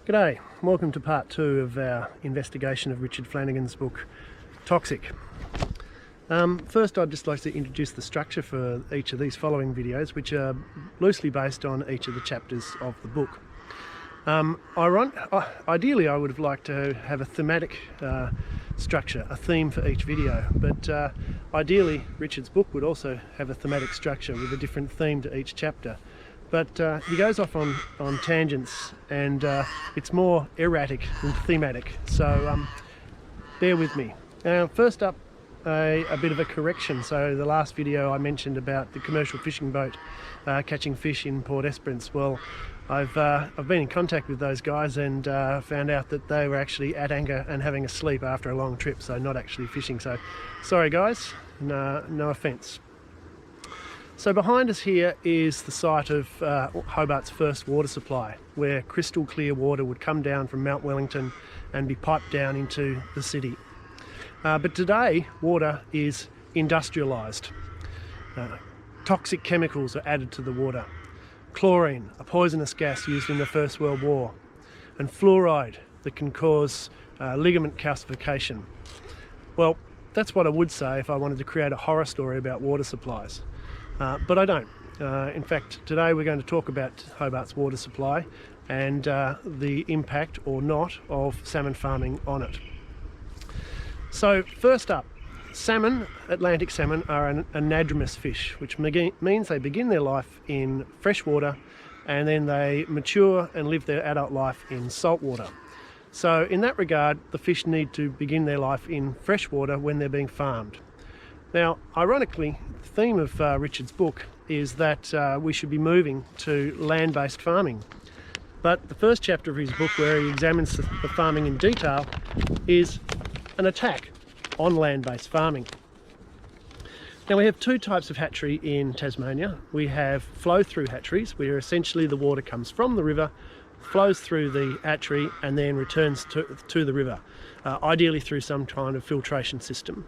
G'day, welcome to part 2 of our investigation of Richard Flanagan's book, Toxic. First I'd just like to introduce the structure for each of these following videos, which are loosely based on each of the chapters of the book. Ideally I would have liked to have a thematic structure, a theme for each video, but ideally Richard's book would also have a thematic structure with a different theme to each chapter. But he goes off on tangents, and it's more erratic than thematic, so bear with me. Now, first up, a bit of a correction. So the last video I mentioned about the commercial fishing boat catching fish in Port Esperance. Well, I've been in contact with those guys and found out that they were actually at anchor and having a sleep after a long trip, so not actually fishing. So sorry guys, no offence. So behind us here is the site of Hobart's first water supply, where crystal clear water would come down from Mount Wellington and be piped down into the city. But today, water is industrialised. Toxic chemicals are added to the water. Chlorine, a poisonous gas used in the First World War, and fluoride that can cause ligament calcification. Well, that's what I would say if I wanted to create a horror story about water supplies. But I don't. In fact, today we're going to talk about Hobart's water supply and the impact or not of salmon farming on it. So first up, salmon, Atlantic salmon, are an anadromous fish, which means they begin their life in fresh water and then they mature and live their adult life in salt water. So in that regard, the fish need to begin their life in fresh water when they're being farmed. Now, ironically, the theme of Richard's book is that we should be moving to land-based farming. But the first chapter of his book, where he examines the farming in detail, is an attack on land-based farming. Now, we have two types of hatchery in Tasmania. We have flow-through hatcheries, where essentially the water comes from the river, flows through the hatchery and then returns to the river, ideally through some kind of filtration system.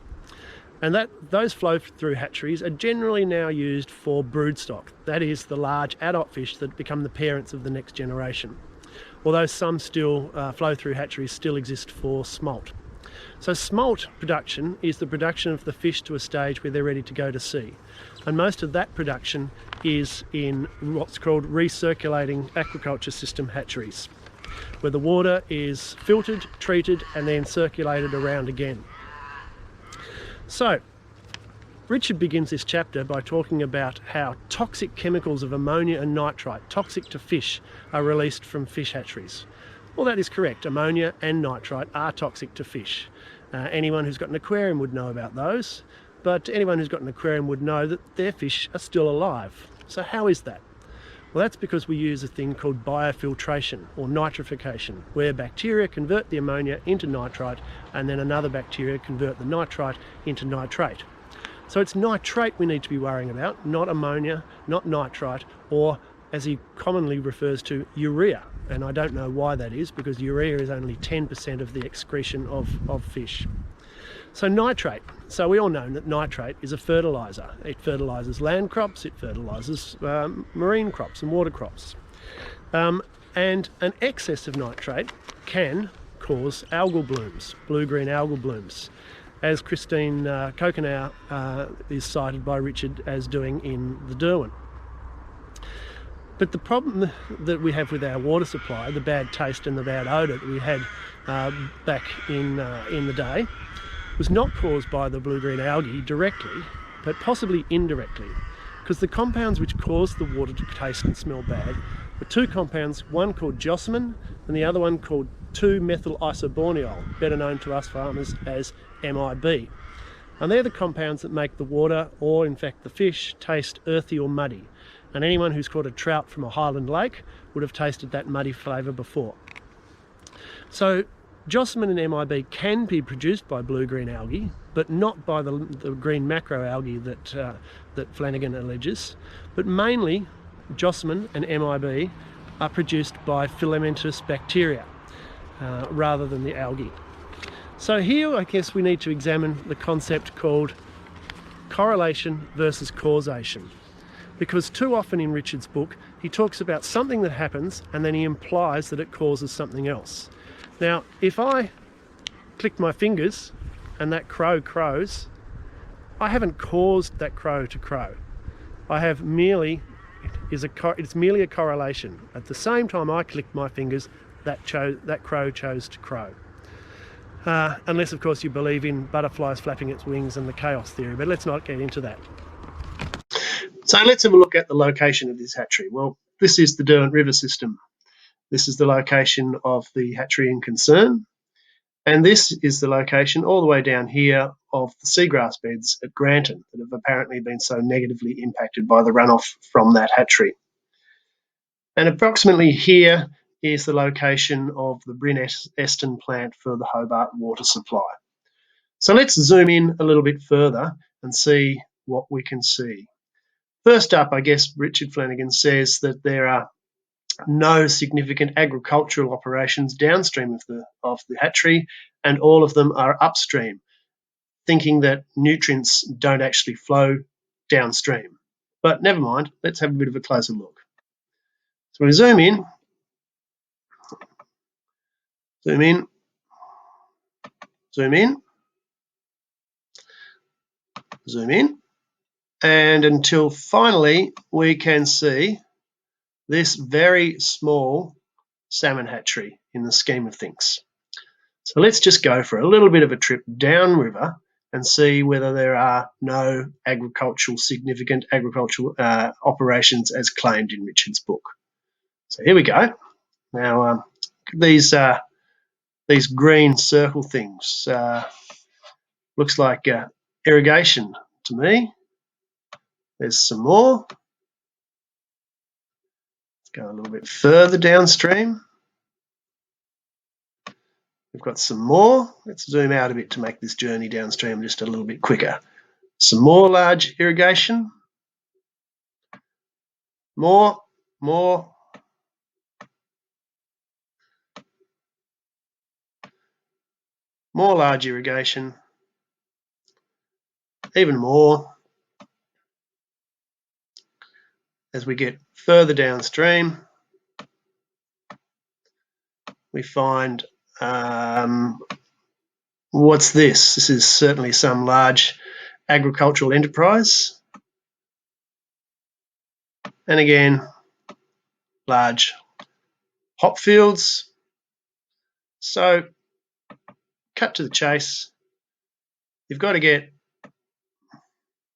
And those flow-through hatcheries are generally now used for broodstock. That is, the large adult fish that become the parents of the next generation. Although some flow-through hatcheries still exist for smolt. So smolt production is the production of the fish to a stage where they're ready to go to sea. And most of that production is in what's called recirculating aquaculture system hatcheries, where the water is filtered, treated, and then circulated around again. So, Richard begins this chapter by talking about how toxic chemicals of ammonia and nitrite, toxic to fish, are released from fish hatcheries. Well, that is correct. Ammonia and nitrite are toxic to fish. Anyone who's got an aquarium would know about those, but anyone who's got an aquarium would know that their fish are still alive. So how is that? Well, that's because we use a thing called biofiltration or nitrification, where bacteria convert the ammonia into nitrite and then another bacteria convert the nitrite into nitrate. So it's nitrate we need to be worrying about, not ammonia, not nitrite, or as he commonly refers to, urea. And I don't know why that is, because urea is only 10% of the excretion of fish. So nitrate. So we all know that nitrate is a fertiliser. It fertilises land crops, it fertilises marine crops and water crops. And an excess of nitrate can cause algal blooms, blue-green algal blooms, as Christine Coconau is cited by Richard as doing in the Derwent. But the problem that we have with our water supply, the bad taste and the bad odour that we had back in the day, was not caused by the blue-green algae directly, but possibly indirectly, because the compounds which caused the water to taste and smell bad were two compounds, one called gossamer and the other one called 2-methyl-isoborneol, better known to us farmers as MIB. And they're the compounds that make the water, or in fact the fish, taste earthy or muddy. And anyone who's caught a trout from a highland lake would have tasted that muddy flavour before. So gossamer and MIB can be produced by blue-green algae, but not by the green macroalgae that Flanagan alleges. But mainly, gossamer and MIB are produced by filamentous bacteria rather than the algae. So here, I guess we need to examine the concept called correlation versus causation. because too often in Richard's book he talks about something that happens and then he implies that it causes something else. Now, if I click my fingers and that crow crows, I haven't caused that crow to crow. I have merely, it's merely a correlation. At the same time I clicked my fingers, that crow chose to crow. Unless of course you believe in butterflies flapping its wings and the chaos theory, but let's not get into that. So let's have a look at the location of this hatchery. Well, this is the Derwent River system. This is the location of the hatchery in concern. And this is the location all the way down here of the seagrass beds at Granton that have apparently been so negatively impacted by the runoff from that hatchery. And approximately here is the location of the Bryn Eston plant for the Hobart water supply. So let's zoom in a little bit further and see what we can see. First up, I guess Richard Flanagan says that there are no significant agricultural operations downstream of the hatchery, and all of them are upstream, thinking that nutrients don't actually flow downstream. But never mind, let's have a bit of a closer look. So we zoom in, zoom in, zoom in, zoom in, and until finally we can see this very small salmon hatchery in the scheme of things. So let's just go for a little bit of a trip downriver and see whether there are no significant agricultural operations as claimed in Richard's book. So here we go. Now these green circle things looks like irrigation to me. There's some more. Let's go a little bit further downstream. We've got some more. Let's zoom out a bit to make this journey downstream just a little bit quicker. Some more large irrigation. More. More large irrigation. Even more. As we get further downstream, we find what's this? This is certainly some large agricultural enterprise. And again, large hop fields. So, cut to the chase. You've got to get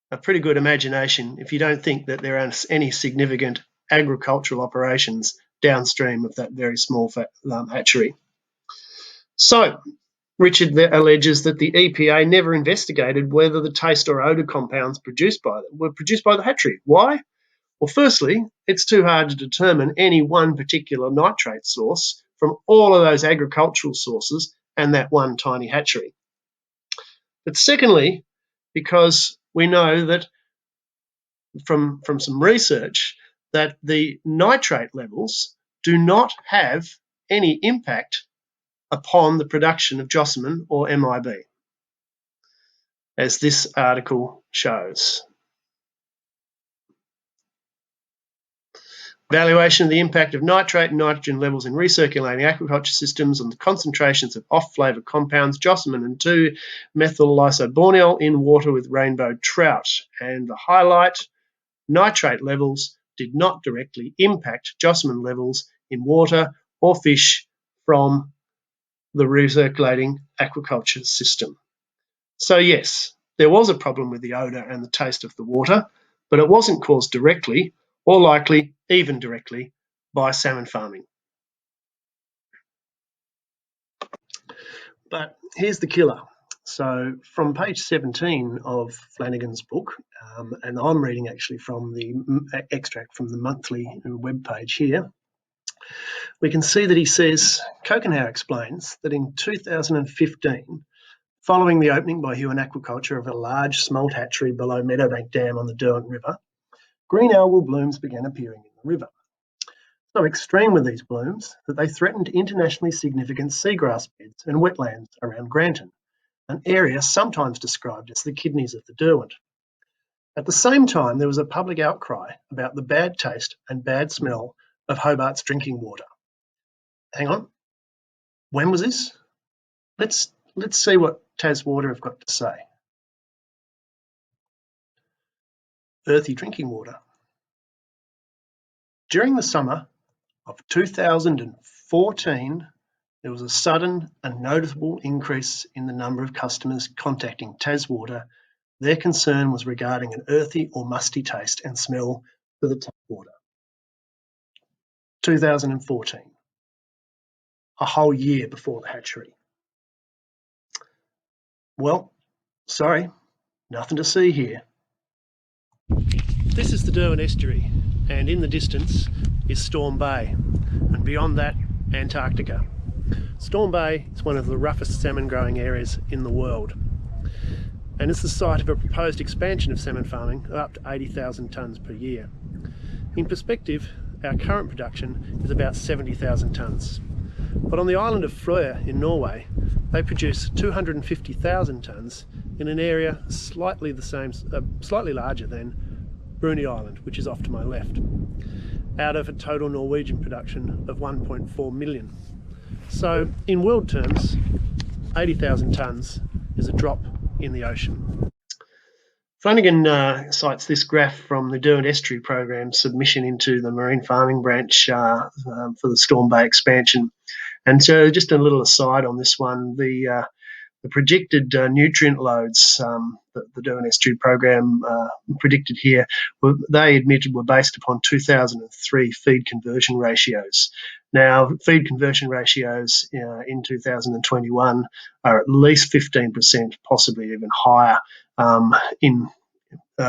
a pretty good imagination if you don't think that there are any significant agricultural operations downstream of that very small hatchery. So, Richard alleges that the EPA never investigated whether the taste or odour compounds were produced by the hatchery. Why? Well, firstly, it's too hard to determine any one particular nitrate source from all of those agricultural sources and that one tiny hatchery. But secondly, because we know that from some research that the nitrate levels do not have any impact upon the production of Jocelyn or MIB, as this article shows. Evaluation of the impact of nitrate and nitrogen levels in recirculating aquaculture systems on the concentrations of off-flavour compounds, Jocelyn and 2-methyl-lysobornyl in water with rainbow trout. And the highlight, nitrate levels did not directly impact Jocelyn levels in water or fish from the recirculating aquaculture system. So yes, there was a problem with the odour and the taste of the water, but it wasn't caused directly or likely even directly by salmon farming. But here's the killer. So from page 17 of Flanagan's book, and I'm reading actually from the extract from the monthly webpage here, we can see that he says, Kokenhauer explains that in 2015, following the opening by Huon Aquaculture of a large smolt hatchery below Meadowbank Dam on the Derwent River, green algal blooms began appearing in the river. So extreme were these blooms that they threatened internationally significant seagrass beds and wetlands around Granton, an area sometimes described as the kidneys of the Derwent. At the same time, there was a public outcry about the bad taste and bad smell of Hobart's drinking water. Hang on, when was this? Let's see what Tas Water have got to say. Earthy drinking water. During the summer of 2014, there was a sudden and noticeable increase in the number of customers contacting Tas Water. Their concern was regarding an earthy or musty taste and smell for the tap water. 2014, a whole year before the hatchery. Well, sorry, nothing to see here. This is the Derwent Estuary, and in the distance is Storm Bay, and beyond that, Antarctica. Storm Bay is one of the roughest salmon growing areas in the world, and it's the site of a proposed expansion of salmon farming of up to 80,000 tonnes per year. In perspective, our current production is about 70,000 tonnes. But on the island of Frøya in Norway, they produce 250,000 tonnes in an area slightly larger than Bruny Island, which is off to my left, out of a total Norwegian production of 1.4 million. So in world terms, 80,000 tonnes is a drop in the ocean. Flanagan cites this graph from the Derwent Estuary program submission into the marine farming branch for the Storm Bay expansion. And so just a little aside on this one, the projected nutrient loads that the Derwent Estuary program predicted here, they admitted were based upon 2003 feed conversion ratios. Now, feed conversion ratios in 2021 are at least 15%, possibly even higher,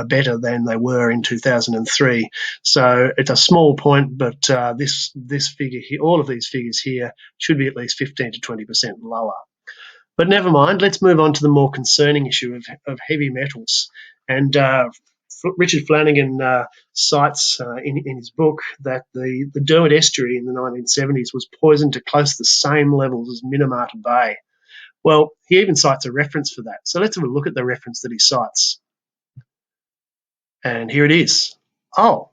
better than they were in 2003. So it's a small point, but this figure here, all of these figures here, should be at least 15 to 20% lower. But never mind, let's move on to the more concerning issue of heavy metals. And Richard Flanagan cites in his book that the Derwent Estuary in the 1970s was poisoned to close to the same levels as Minamata Bay. Well, he even cites a reference for that. So let's have a look at the reference that he cites. And here it is. Oh,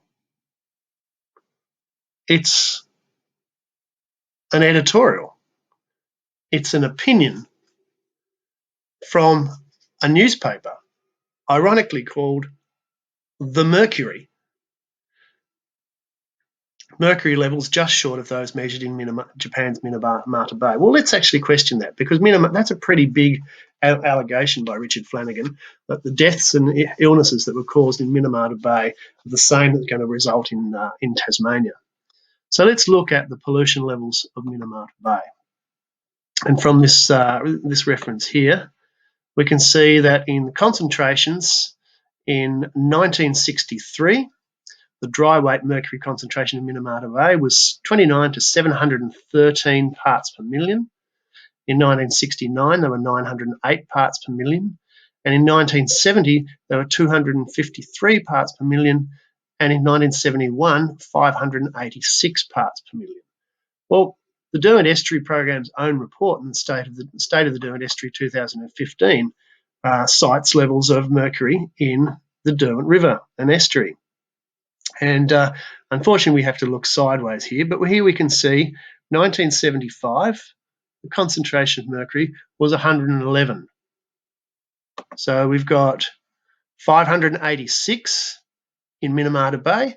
it's an editorial. It's an opinion from a newspaper, ironically called The Mercury. Mercury levels just short of those measured in Japan's Minamata Bay. Well, let's actually question that, because that's a pretty big allegation by Richard Flanagan that the deaths and illnesses that were caused in Minamata Bay are the same that's going to result in Tasmania. So let's look at the pollution levels of Minamata Bay. And from this reference here, we can see that in concentrations in 1963, the dry weight mercury concentration in Minamata Bay was 29 to 713 parts per million. In 1969, there were 908 parts per million. And in 1970, there were 253 parts per million. And in 1971, 586 parts per million. Well, the Derwent Estuary program's own report in the State of the Derwent Estuary 2015 cites levels of mercury in the Derwent River and estuary. And unfortunately, we have to look sideways here, but here we can see 1975, the concentration of mercury was 111. So we've got 586 in Minamata Bay,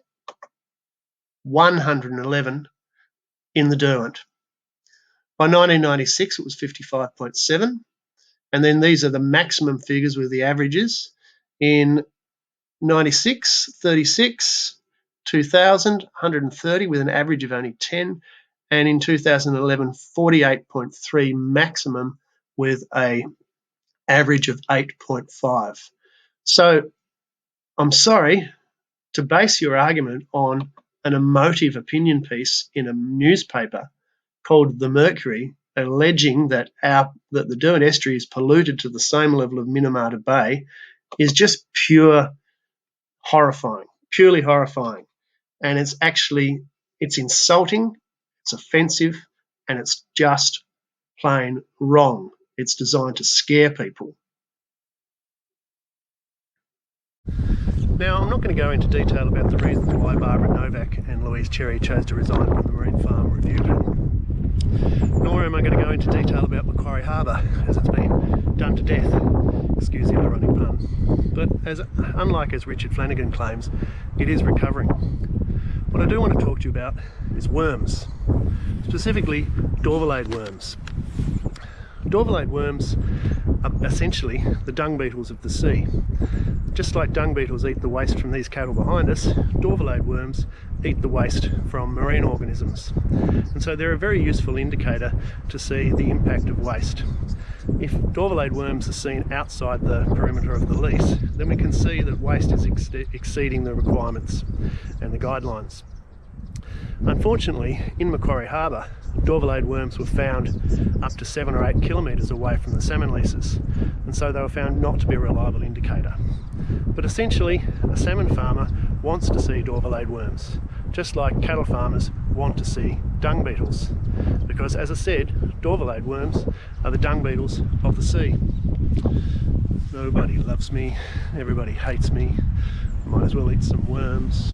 111 in the Derwent. By 1996, it was 55.7. And then these are the maximum figures with the averages. In 96, 36, 2000, 130 with an average of only 10. And in 2011, 48.3 maximum with an average of 8.5. So I'm sorry to base your argument on an emotive opinion piece in a newspaper called The Mercury, alleging that the Derwent Estuary is polluted to the same level of Minamata Bay, is just purely horrifying. And it's insulting, it's offensive, and it's just plain wrong. It's designed to scare people. Now, I'm not going to go into detail about the reasons why Barbara Novak and Louise Cherry chose to resign from the Marine Farm Review panel, nor am I going to go into detail about Macquarie Harbour, as it's been done to death, excuse the ironic pun. But unlike as Richard Flanagan claims, it is recovering. What I do want to talk to you about is worms, specifically dorvalade worms. Dorvalade worms are essentially the dung beetles of the sea. Just like dung beetles eat the waste from these cattle behind us, dorvalade worms eat the waste from marine organisms. And so they're a very useful indicator to see the impact of waste. If dorvalade worms are seen outside the perimeter of the lease, then we can see that waste is exceeding the requirements and the guidelines. Unfortunately, in Macquarie Harbour, dorvalade worms were found up to 7 or 8 kilometres away from the salmon leases, and so they were found not to be a reliable indicator. But essentially, a salmon farmer wants to see dorvalade worms, just like cattle farmers want to see dung beetles, because as I said, dorvalade worms are the dung beetles of the sea. Nobody loves me, everybody hates me, might as well eat some worms.